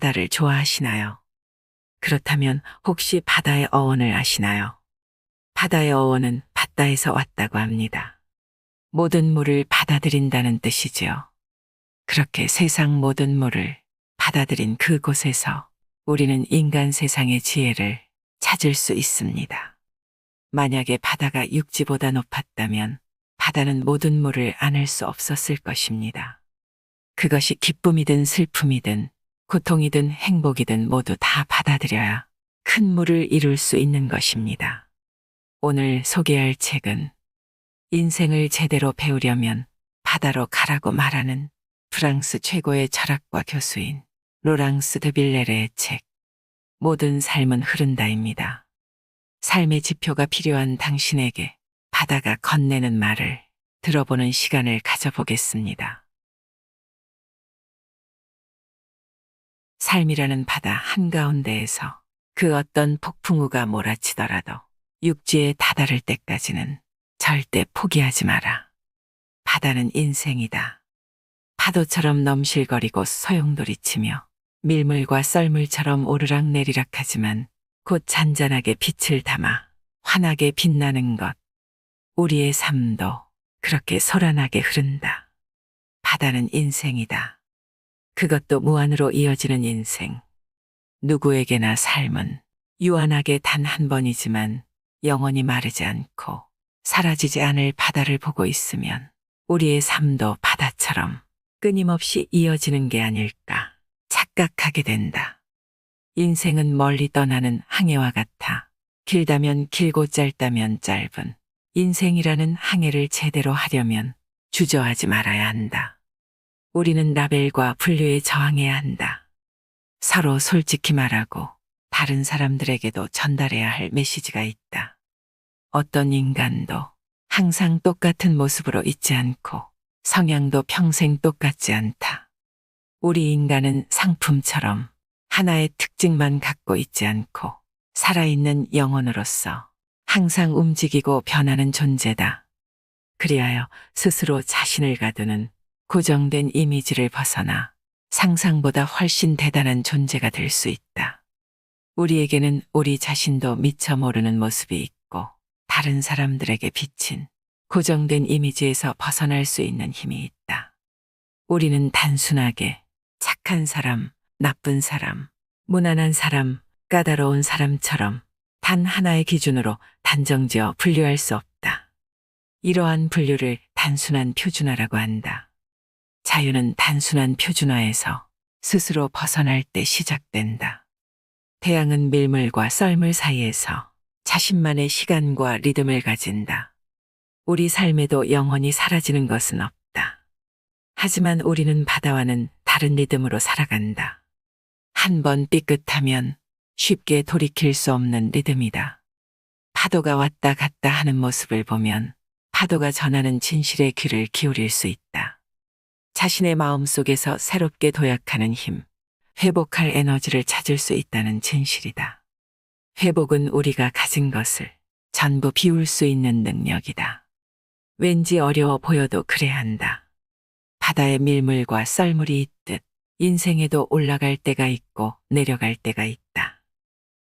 바다를 좋아하시나요? 그렇다면 혹시 바다의 어원을 아시나요? 바다의 어원은 바다에서 왔다고 합니다. 모든 물을 받아들인다는 뜻이지요. 그렇게 세상 모든 물을 받아들인 그곳에서 우리는 인간 세상의 지혜를 찾을 수 있습니다. 만약에 바다가 육지보다 높았다면 바다는 모든 물을 안을 수 없었을 것입니다. 그것이 기쁨이든 슬픔이든 고통이든 행복이든 모두 다 받아들여야 큰 물을 이룰 수 있는 것입니다. 오늘 소개할 책은 인생을 제대로 배우려면 바다로 가라고 말하는 프랑스 최고의 철학과 교수인 로랑스 드 빌레르의 책 모든 삶은 흐른다입니다. 삶의 지표가 필요한 당신에게 바다가 건네는 말을 들어보는 시간을 가져보겠습니다. 삶이라는 바다 한가운데에서 그 어떤 폭풍우가 몰아치더라도 육지에 다다를 때까지는 절대 포기하지 마라. 바다는 인생이다. 파도처럼 넘실거리고 소용돌이치며 밀물과 썰물처럼 오르락내리락 하지만 곧 잔잔하게 빛을 담아 환하게 빛나는 것. 우리의 삶도 그렇게 소란하게 흐른다. 바다는 인생이다. 그것도 무한으로 이어지는 인생. 누구에게나 삶은 유한하게 단 한 번이지만 영원히 마르지 않고 사라지지 않을 바다를 보고 있으면 우리의 삶도 바다처럼 끊임없이 이어지는 게 아닐까 착각하게 된다. 인생은 멀리 떠나는 항해와 같아 길다면 길고 짧다면 짧은 인생이라는 항해를 제대로 하려면 주저하지 말아야 한다. 우리는 라벨과 분류에 저항해야 한다. 서로 솔직히 말하고 다른 사람들에게도 전달해야 할 메시지가 있다. 어떤 인간도 항상 똑같은 모습으로 있지 않고 성향도 평생 똑같지 않다. 우리 인간은 상품처럼 하나의 특징만 갖고 있지 않고 살아있는 영혼으로서 항상 움직이고 변하는 존재다. 그리하여 스스로 자신을 가두는 고정된 이미지를 벗어나 상상보다 훨씬 대단한 존재가 될 수 있다. 우리에게는 우리 자신도 미처 모르는 모습이 있고 다른 사람들에게 비친 고정된 이미지에서 벗어날 수 있는 힘이 있다. 우리는 단순하게 착한 사람, 나쁜 사람, 무난한 사람, 까다로운 사람처럼 단 하나의 기준으로 단정지어 분류할 수 없다. 이러한 분류를 단순한 표준화라고 한다. 자유는 단순한 표준화에서 스스로 벗어날 때 시작된다. 태양은 밀물과 썰물 사이에서 자신만의 시간과 리듬을 가진다. 우리 삶에도 영원히 사라지는 것은 없다. 하지만 우리는 바다와는 다른 리듬으로 살아간다. 한 번 삐끗하면 쉽게 돌이킬 수 없는 리듬이다. 파도가 왔다 갔다 하는 모습을 보면 파도가 전하는 진실의 귀를 기울일 수 있다. 자신의 마음속에서 새롭게 도약하는 힘, 회복할 에너지를 찾을 수 있다는 진실이다. 회복은 우리가 가진 것을 전부 비울 수 있는 능력이다. 왠지 어려워 보여도 그래야 한다. 바다의 밀물과 썰물이 있듯 인생에도 올라갈 때가 있고 내려갈 때가 있다.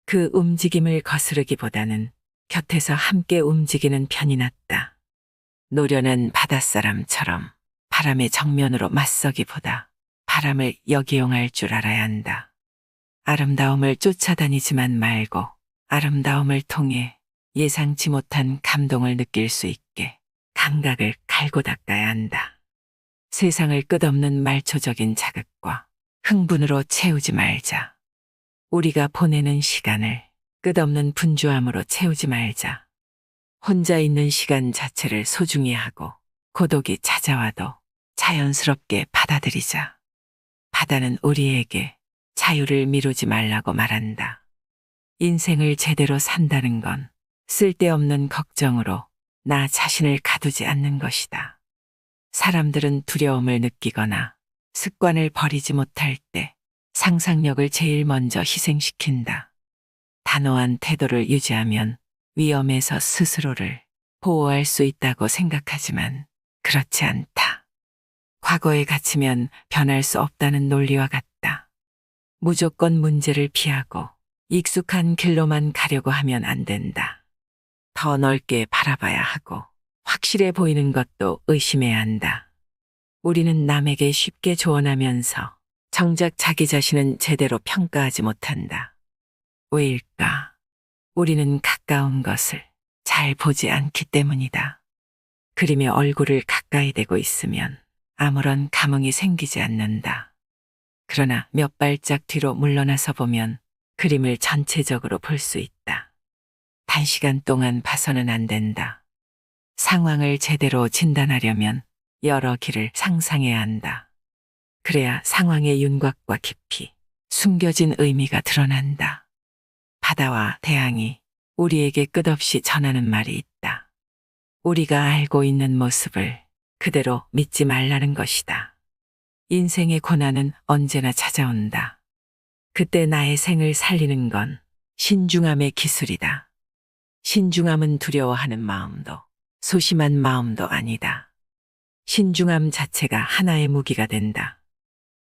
그 움직임을 거스르기보다는 곁에서 함께 움직이는 편이 낫다. 노련한 바닷사람처럼 바람의 정면으로 맞서기보다 바람을 역이용할 줄 알아야 한다. 아름다움을 쫓아다니지만 말고 아름다움을 통해 예상치 못한 감동을 느낄 수 있게 감각을 갈고 닦아야 한다. 세상을 끝없는 말초적인 자극과 흥분으로 채우지 말자. 우리가 보내는 시간을 끝없는 분주함으로 채우지 말자. 혼자 있는 시간 자체를 소중히 하고 고독이 찾아와도 자연스럽게 받아들이자. 바다는 우리에게 자유를 미루지 말라고 말한다. 인생을 제대로 산다는 건 쓸데없는 걱정으로 나 자신을 가두지 않는 것이다. 사람들은 두려움을 느끼거나 습관을 버리지 못할 때 상상력을 제일 먼저 희생시킨다. 단호한 태도를 유지하면 위험에서 스스로를 보호할 수 있다고 생각하지만 그렇지 않다. 과거에 갇히면 변할 수 없다는 논리와 같다. 무조건 문제를 피하고 익숙한 길로만 가려고 하면 안 된다. 더 넓게 바라봐야 하고 확실해 보이는 것도 의심해야 한다. 우리는 남에게 쉽게 조언하면서 정작 자기 자신은 제대로 평가하지 못한다. 왜일까? 우리는 가까운 것을 잘 보지 않기 때문이다. 그림의 얼굴을 가까이 대고 있으면 아무런 감흥이 생기지 않는다. 그러나 몇 발짝 뒤로 물러나서 보면 그림을 전체적으로 볼 수 있다. 단시간 동안 봐서는 안 된다. 상황을 제대로 진단하려면 여러 길을 상상해야 한다. 그래야 상황의 윤곽과 깊이, 숨겨진 의미가 드러난다. 바다와 태양이 우리에게 끝없이 전하는 말이 있다. 우리가 알고 있는 모습을 그대로 믿지 말라는 것이다. 인생의 고난은 언제나 찾아온다. 그때 나의 생을 살리는 건 신중함의 기술이다. 신중함은 두려워하는 마음도 소심한 마음도 아니다. 신중함 자체가 하나의 무기가 된다.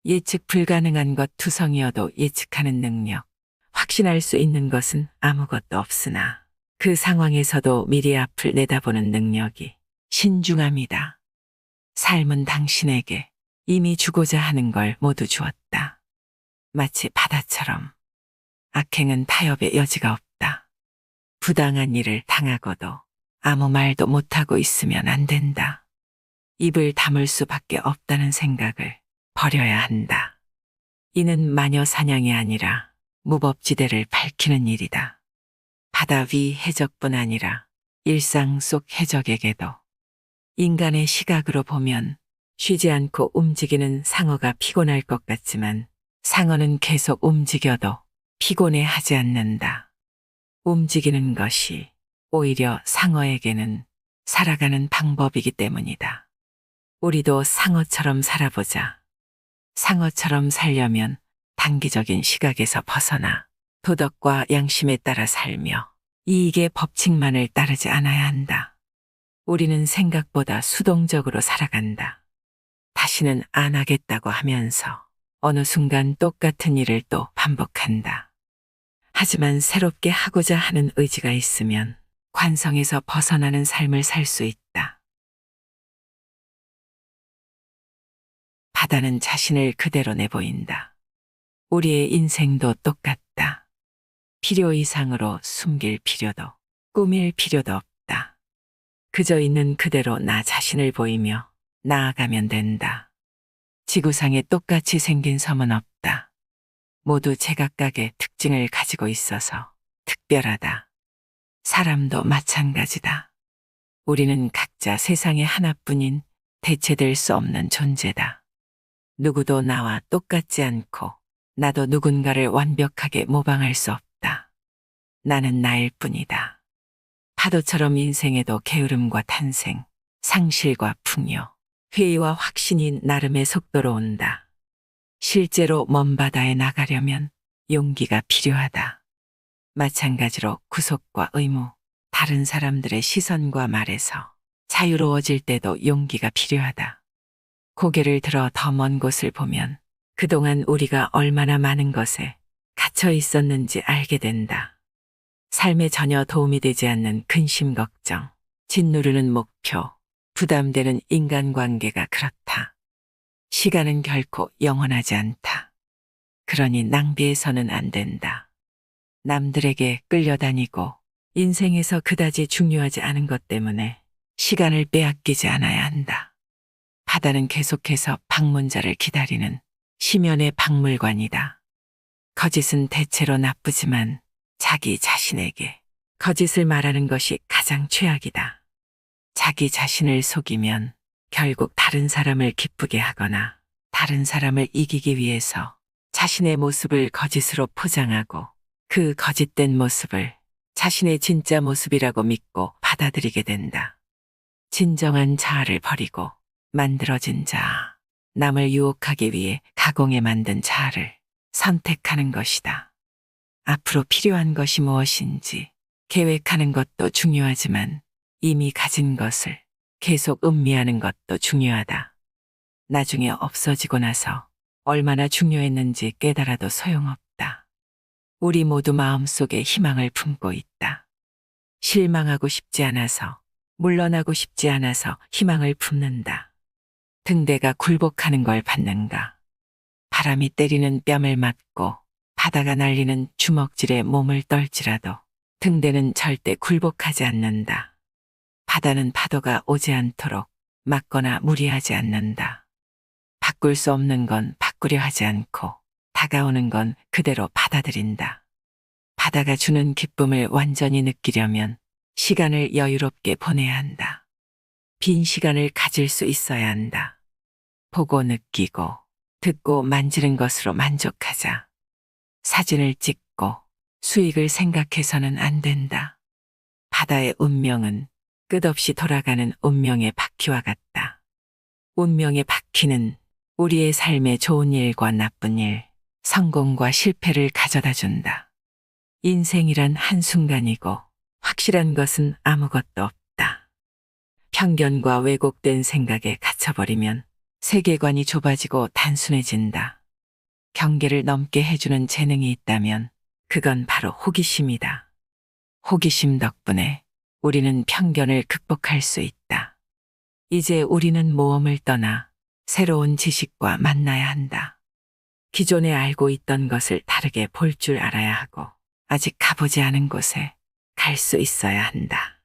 예측 불가능한 것 투성이어도 예측하는 능력, 확신할 수 있는 것은 아무것도 없으나 그 상황에서도 미리 앞을 내다보는 능력이 신중함이다. 삶은 당신에게 이미 주고자 하는 걸 모두 주었다. 마치 바다처럼 악행은 타협의 여지가 없다. 부당한 일을 당하고도 아무 말도 못하고 있으면 안 된다. 입을 다물 수밖에 없다는 생각을 버려야 한다. 이는 마녀 사냥이 아니라 무법지대를 밝히는 일이다. 바다 위 해적뿐 아니라 일상 속 해적에게도 인간의 시각으로 보면 쉬지 않고 움직이는 상어가 피곤할 것 같지만 상어는 계속 움직여도 피곤해 하지 않는다. 움직이는 것이 오히려 상어에게는 살아가는 방법이기 때문이다. 우리도 상어처럼 살아보자. 상어처럼 살려면 단기적인 시각에서 벗어나 도덕과 양심에 따라 살며 이익의 법칙만을 따르지 않아야 한다. 우리는 생각보다 수동적으로 살아간다. 다시는 안 하겠다고 하면서 어느 순간 똑같은 일을 또 반복한다. 하지만 새롭게 하고자 하는 의지가 있으면 관성에서 벗어나는 삶을 살 수 있다. 바다는 자신을 그대로 내보인다. 우리의 인생도 똑같다. 필요 이상으로 숨길 필요도 꾸밀 필요도 없다. 그저 있는 그대로 나 자신을 보이며 나아가면 된다. 지구상에 똑같이 생긴 섬은 없다. 모두 제각각의 특징을 가지고 있어서 특별하다. 사람도 마찬가지다. 우리는 각자 세상에 하나뿐인 대체될 수 없는 존재다. 누구도 나와 똑같지 않고 나도 누군가를 완벽하게 모방할 수 없다. 나는 나일 뿐이다. 파도처럼 인생에도 게으름과 탄생, 상실과 풍요, 회의와 확신이 나름의 속도로 온다. 실제로 먼 바다에 나가려면 용기가 필요하다. 마찬가지로 구속과 의무, 다른 사람들의 시선과 말에서 자유로워질 때도 용기가 필요하다. 고개를 들어 더 먼 곳을 보면 그동안 우리가 얼마나 많은 것에 갇혀 있었는지 알게 된다. 삶에 전혀 도움이 되지 않는 근심 걱정, 짓누르는 목표, 부담되는 인간관계가 그렇다. 시간은 결코 영원하지 않다. 그러니 낭비해서는 안 된다. 남들에게 끌려다니고 인생에서 그다지 중요하지 않은 것 때문에 시간을 빼앗기지 않아야 한다. 바다는 계속해서 방문자를 기다리는 심연의 박물관이다. 거짓은 대체로 나쁘지만 자기 자신에게 거짓을 말하는 것이 가장 최악이다. 자기 자신을 속이면 결국 다른 사람을 기쁘게 하거나 다른 사람을 이기기 위해서 자신의 모습을 거짓으로 포장하고 그 거짓된 모습을 자신의 진짜 모습이라고 믿고 받아들이게 된다. 진정한 자아를 버리고 만들어진 자아, 남을 유혹하기 위해 가공해 만든 자아를 선택하는 것이다. 앞으로 필요한 것이 무엇인지 계획하는 것도 중요하지만 이미 가진 것을 계속 음미하는 것도 중요하다. 나중에 없어지고 나서 얼마나 중요했는지 깨달아도 소용없다. 우리 모두 마음속에 희망을 품고 있다. 실망하고 싶지 않아서, 물러나고 싶지 않아서 희망을 품는다. 등대가 굴복하는 걸 받는가. 바람이 때리는 뺨을 맞고 바다가 날리는 주먹질에 몸을 떨지라도 등대는 절대 굴복하지 않는다. 바다는 파도가 오지 않도록 막거나 무리하지 않는다. 바꿀 수 없는 건 바꾸려 하지 않고 다가오는 건 그대로 받아들인다. 바다가 주는 기쁨을 완전히 느끼려면 시간을 여유롭게 보내야 한다. 빈 시간을 가질 수 있어야 한다. 보고 느끼고 듣고 만지는 것으로 만족하자. 사진을 찍고 수익을 생각해서는 안 된다. 바다의 운명은 끝없이 돌아가는 운명의 바퀴와 같다. 운명의 바퀴는 우리의 삶에 좋은 일과 나쁜 일, 성공과 실패를 가져다 준다. 인생이란 한순간이고 확실한 것은 아무것도 없다. 편견과 왜곡된 생각에 갇혀버리면 세계관이 좁아지고 단순해진다. 경계를 넘게 해주는 재능이 있다면 그건 바로 호기심이다. 호기심 덕분에 우리는 편견을 극복할 수 있다. 이제 우리는 모험을 떠나 새로운 지식과 만나야 한다. 기존에 알고 있던 것을 다르게 볼 줄 알아야 하고 아직 가보지 않은 곳에 갈 수 있어야 한다.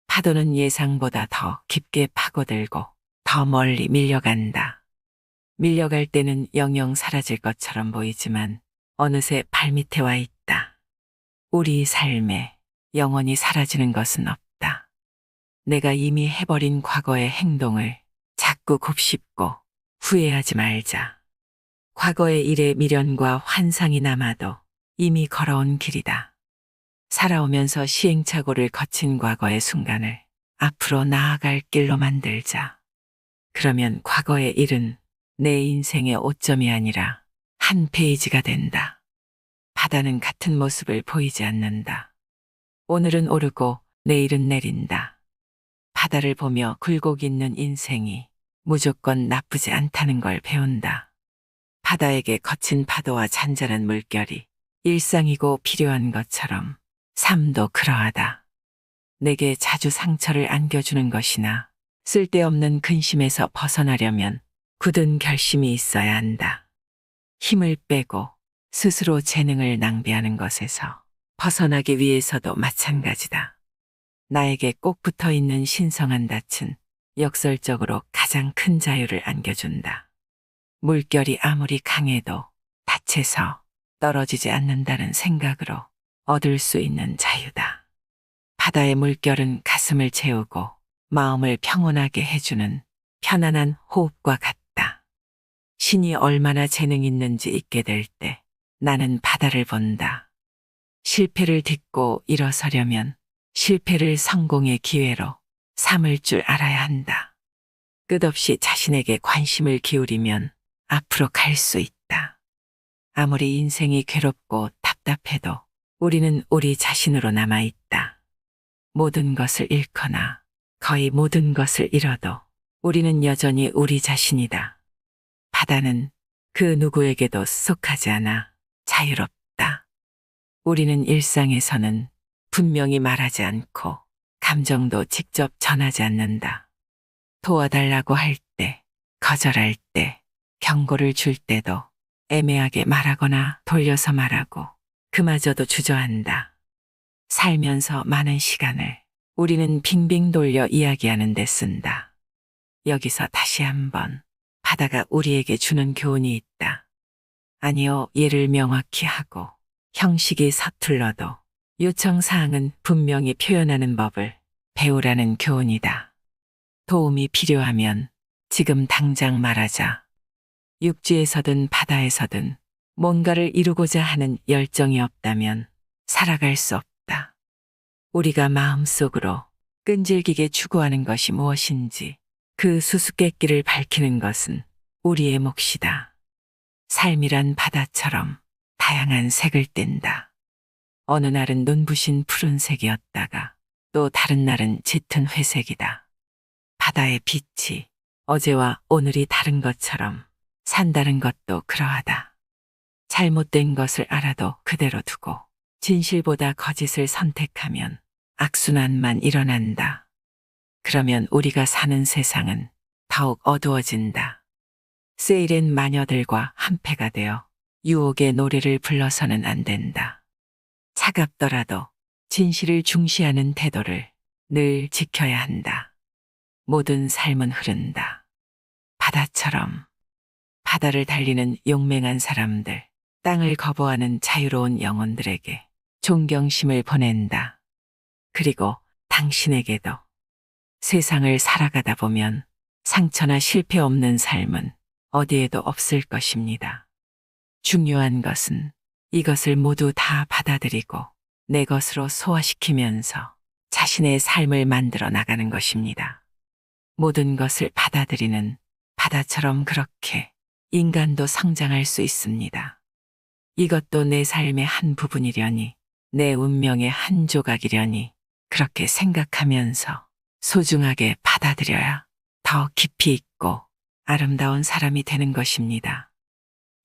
파도는 예상보다 더 깊게 파고들고 더 멀리 밀려간다. 밀려갈 때는 영영 사라질 것처럼 보이지만 어느새 발밑에 와 있다. 우리 삶에 영원히 사라지는 것은 없다. 내가 이미 해버린 과거의 행동을 자꾸 곱씹고 후회하지 말자. 과거의 일의 미련과 환상이 남아도 이미 걸어온 길이다. 살아오면서 시행착오를 거친 과거의 순간을 앞으로 나아갈 길로 만들자. 그러면 과거의 일은 내 인생의 오점이 아니라 한 페이지가 된다. 바다는 같은 모습을 보이지 않는다. 오늘은 오르고 내일은 내린다. 바다를 보며 굴곡 있는 인생이 무조건 나쁘지 않다는 걸 배운다. 바다에게 거친 파도와 잔잔한 물결이 일상이고 필요한 것처럼 삶도 그러하다. 내게 자주 상처를 안겨주는 것이나 쓸데없는 근심에서 벗어나려면 굳은 결심이 있어야 한다. 힘을 빼고 스스로 재능을 낭비하는 것에서 벗어나기 위해서도 마찬가지다. 나에게 꼭 붙어 있는 신성한 닻은 역설적으로 가장 큰 자유를 안겨준다. 물결이 아무리 강해도 닻에서 떨어지지 않는다는 생각으로 얻을 수 있는 자유다. 바다의 물결은 가슴을 채우고 마음을 평온하게 해주는 편안한 호흡과 같다. 신이 얼마나 재능 있는지 잊게 될 때 나는 바다를 본다. 실패를 딛고 일어서려면 실패를 성공의 기회로 삼을 줄 알아야 한다. 끝없이 자신에게 관심을 기울이면 앞으로 갈 수 있다. 아무리 인생이 괴롭고 답답해도 우리는 우리 자신으로 남아있다. 모든 것을 잃거나 거의 모든 것을 잃어도 우리는 여전히 우리 자신이다. 바다는 그 누구에게도 속하지 않아 자유롭다. 우리는 일상에서는 분명히 말하지 않고 감정도 직접 전하지 않는다. 도와달라고 할 때, 거절할 때, 경고를 줄 때도 애매하게 말하거나 돌려서 말하고 그마저도 주저한다. 살면서 많은 시간을 우리는 빙빙 돌려 이야기하는 데 쓴다. 여기서 다시 한번 바다가 우리에게 주는 교훈이 있다. 아니요, 예를 명확히 하고 형식이 서툴러도 요청사항은 분명히 표현하는 법을 배우라는 교훈이다. 도움이 필요하면 지금 당장 말하자. 육지에서든 바다에서든 뭔가를 이루고자 하는 열정이 없다면 살아갈 수 없다. 우리가 마음속으로 끈질기게 추구하는 것이 무엇인지 그 수수께끼를 밝히는 것은 우리의 몫이다. 삶이란 바다처럼 다양한 색을 띈다. 어느 날은 눈부신 푸른색이었다가 또 다른 날은 짙은 회색이다. 바다의 빛이 어제와 오늘이 다른 것처럼 산다는 것도 그러하다. 잘못된 것을 알아도 그대로 두고 진실보다 거짓을 선택하면 악순환만 일어난다. 그러면 우리가 사는 세상은 더욱 어두워진다. 세일엔 마녀들과 한패가 되어 유혹의 노래를 불러서는 안 된다. 차갑더라도 진실을 중시하는 태도를 늘 지켜야 한다. 모든 삶은 흐른다. 바다처럼. 바다를 달리는 용맹한 사람들, 땅을 거부하는 자유로운 영혼들에게 존경심을 보낸다. 그리고 당신에게도. 세상을 살아가다 보면 상처나 실패 없는 삶은 어디에도 없을 것입니다. 중요한 것은 이것을 모두 다 받아들이고 내 것으로 소화시키면서 자신의 삶을 만들어 나가는 것입니다. 모든 것을 받아들이는 바다처럼 그렇게 인간도 성장할 수 있습니다. 이것도 내 삶의 한 부분이려니, 내 운명의 한 조각이려니 그렇게 생각하면서 소중하게 받아들여야 더 깊이 있고 아름다운 사람이 되는 것입니다.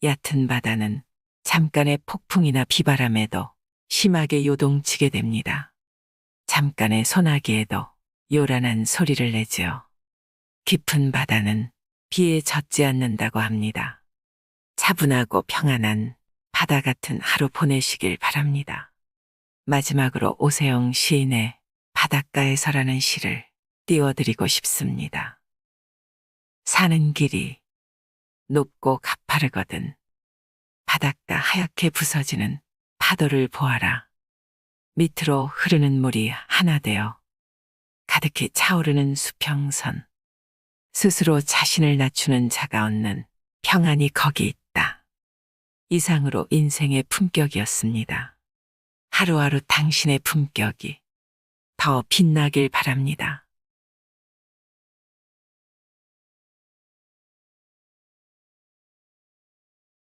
얕은 바다는 잠깐의 폭풍이나 비바람에도 심하게 요동치게 됩니다. 잠깐의 소나기에도 요란한 소리를 내지요. 깊은 바다는 비에 젖지 않는다고 합니다. 차분하고 평안한 바다 같은 하루 보내시길 바랍니다. 마지막으로 오세영 시인의 바닷가에서라는 시를 띄워드리고 싶습니다. 사는 길이 높고 가파르거든 바닷가 하얗게 부서지는 파도를 보아라. 밑으로 흐르는 물이 하나 되어 가득히 차오르는 수평선. 스스로 자신을 낮추는 자가 얻는 평안이 거기 있다. 이상으로 인생의 품격이었습니다. 하루하루 당신의 품격이 더 빛나길 바랍니다.